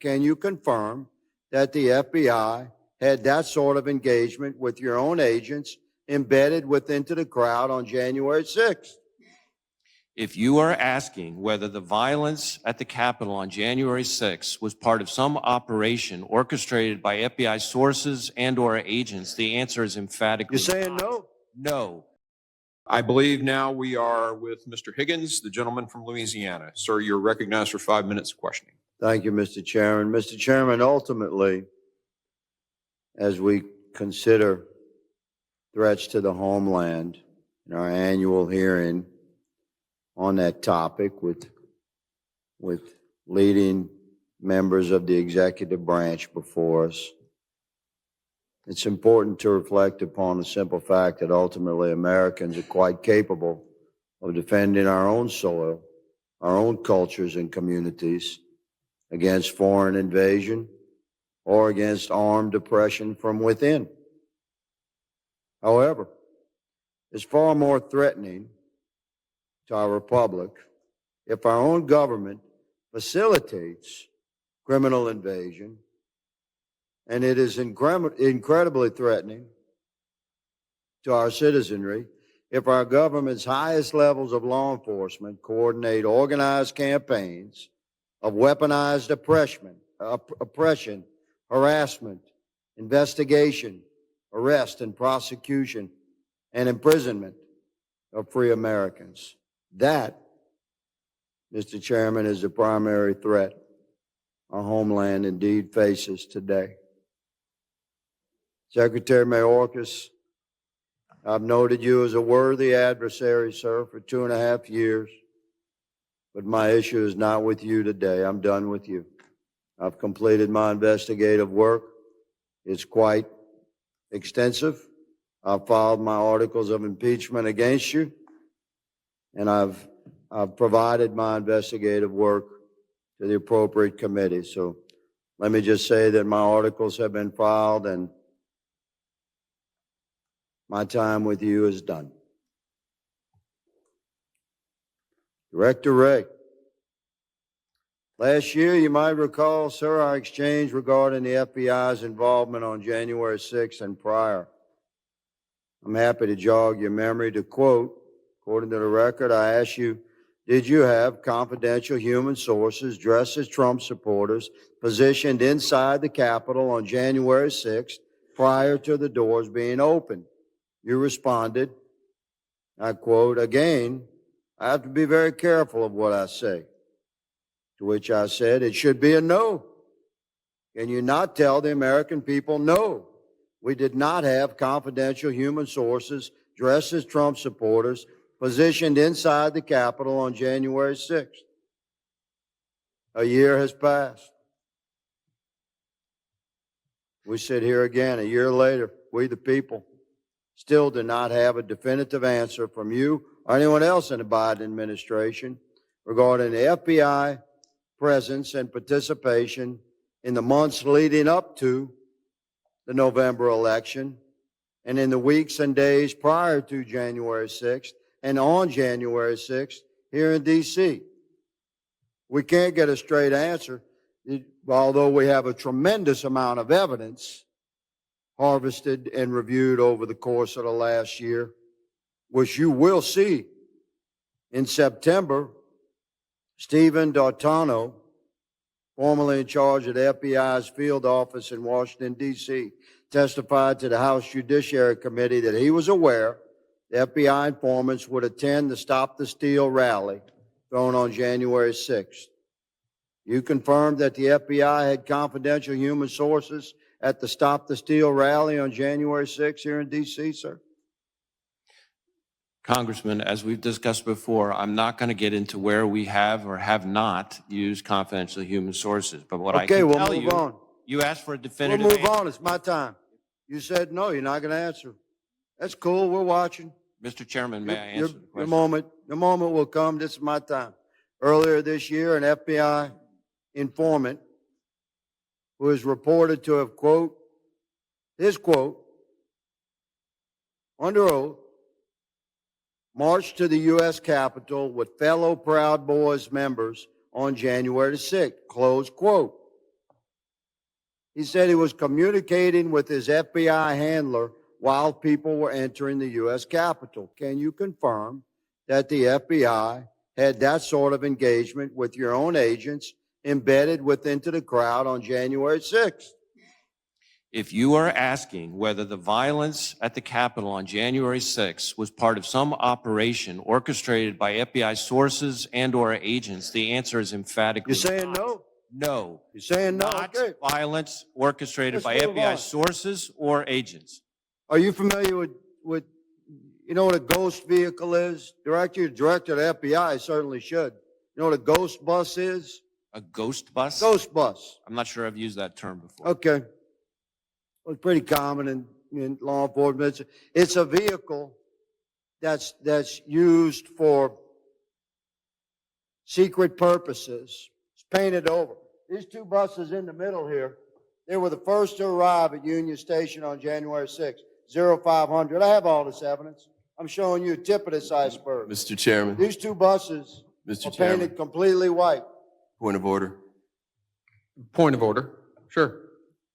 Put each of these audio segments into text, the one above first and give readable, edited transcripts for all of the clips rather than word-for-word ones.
Can you confirm that the FBI had that sort of engagement with your own agents embedded into the crowd on January 6th? If you are asking whether the violence at the Capitol on January 6th was part of some operation orchestrated by FBI sources and/or agents, the answer is emphatically You're saying no? no. I believe now we are with Mr. Higgins, the gentleman from Louisiana. Sir, you're recognized for 5 minutes of questioning. Thank you, Mr. Chairman. Mr. Chairman, ultimately, as we consider threats to the homeland in our annual hearing on that topic with leading members of the executive branch before us, it's important to reflect upon the simple fact that ultimately Americans are quite capable of defending our own soil, our own cultures and communities against foreign invasion or against armed oppression from within. However, it's far more threatening to our republic if our own government facilitates criminal invasion, and it is incredibly threatening to our citizenry if our government's highest levels of law enforcement coordinate organized campaigns of weaponized oppression, harassment, investigation, arrest and prosecution, and imprisonment of free Americans. That, Mr. Chairman, is the primary threat our homeland indeed faces today. Secretary Mayorkas, I've noted you as a worthy adversary, sir, for 2.5 years, but my issue is not with you today. I'm done with you. I've completed my investigative work. It's quite extensive. I've filed my articles of impeachment against you, and I've provided my investigative work to the appropriate committee. So let me just say that my articles have been filed and my time with you is done. Director Wray, last year, you might recall, sir, our exchange regarding the FBI's involvement on January 6th and prior. I'm happy to jog your memory to quote, according to the record, I asked you, did you have confidential human sources dressed as Trump supporters positioned inside the Capitol on January 6th prior to the doors being opened? You responded, I quote, again, I have to be very careful of what I say. To which I said, it should be a no. Can you not tell the American people no? We did not have confidential human sources dressed as Trump supporters positioned inside the Capitol on January 6th. A year has passed. We sit here again a year later, we the people still do not have a definitive answer from you or anyone else in the Biden administration regarding the FBI presence and participation in the months leading up to the November election and in the weeks and days prior to January 6th and on January 6th here in D.C. We can't get a straight answer, although we have a tremendous amount of evidence harvested and reviewed over the course of the last year, which you will see. In September, Stephen D'Artano, formerly in charge of the FBI's field office in Washington, D.C., testified to the House Judiciary Committee that he was aware the FBI informants would attend the Stop the Steal rally thrown on January 6th. You confirmed that the FBI had confidential human sources at the Stop the Steal rally on January 6th here in D.C., sir? Congressman, as we've discussed before, I'm not going to get into where we have or have not used confidential human sources. But what I can tell you, you asked for a definitive answer. We'll move on. It's my time. You said no, you're not going to answer. That's cool. We're watching. Mr. Chairman, may I answer the question? The moment will come. This is my time. Earlier this year, an FBI informant who is reported to have, quote, under oath, marched to the U.S. Capitol with fellow Proud Boys members on January 6th, close quote. He said he was communicating with his FBI handler while people were entering the U.S. Capitol. Can you confirm that the FBI had that sort of engagement with your own agents embedded into the crowd on January 6th? If you are asking whether the violence at the Capitol on January 6th was part of some operation orchestrated by FBI sources and/or agents, the answer is emphatically You're saying not. no? No. You're saying no? Not Okay. violence orchestrated Let's by move FBI on. sources or agents. Are you familiar with you know what a ghost vehicle is? Director of the FBI certainly should. You know what a ghost bus is? A ghost bus? Ghost bus. I'm not sure I've used that term before. Okay. Well, it's pretty common in law enforcement. It's a vehicle that's used for secret purposes. It's painted over. These two buses in the middle here, they were the first to arrive at Union Station on January 6th, 0500. I have all this evidence. I'm showing you a tip of this iceberg. Mr. Chairman, These two buses Mr. are Chairman, painted completely white. point of order. Point of order. Sure.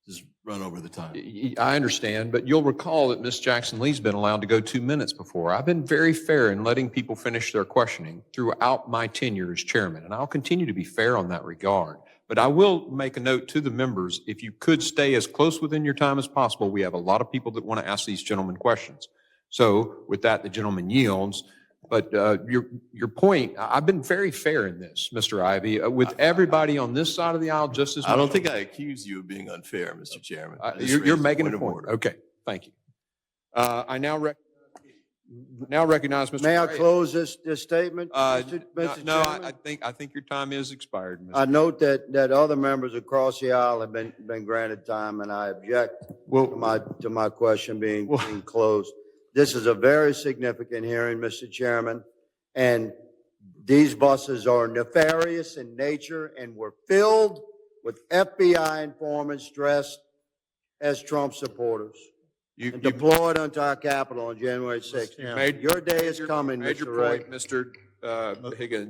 Just run over the time. I understand, but you'll recall that Ms. Jackson Lee's been allowed to go 2 minutes before. I've been very fair in letting people finish their questioning throughout my tenure as chairman, and I'll continue to be fair on that regard. But I will make a note to the members, if you could stay as close within your time as possible. We have a lot of people that want to ask these gentlemen questions. So with that, the gentleman yields. But your point, I've been very fair in this, Mr. Ivey, with everybody on this side of the aisle just as much. I don't think I accuse you of being unfair, Mr. Chairman. I just You're raised a making a of point. order. Okay, thank you. I now recognize Mr. May I Gray. close this statement, Mr. No, Chairman? I think your time is expired, Mr. I note that other members across the aisle have been granted time, and I object to my question being closed. This is a very significant hearing, Mr. Chairman, and these buses are nefarious in nature and were filled with FBI informants dressed as Trump supporters and deployed onto our Capitol on January 6th. Your day is coming, Made your Mr. Ray. point, Mr. Higgins.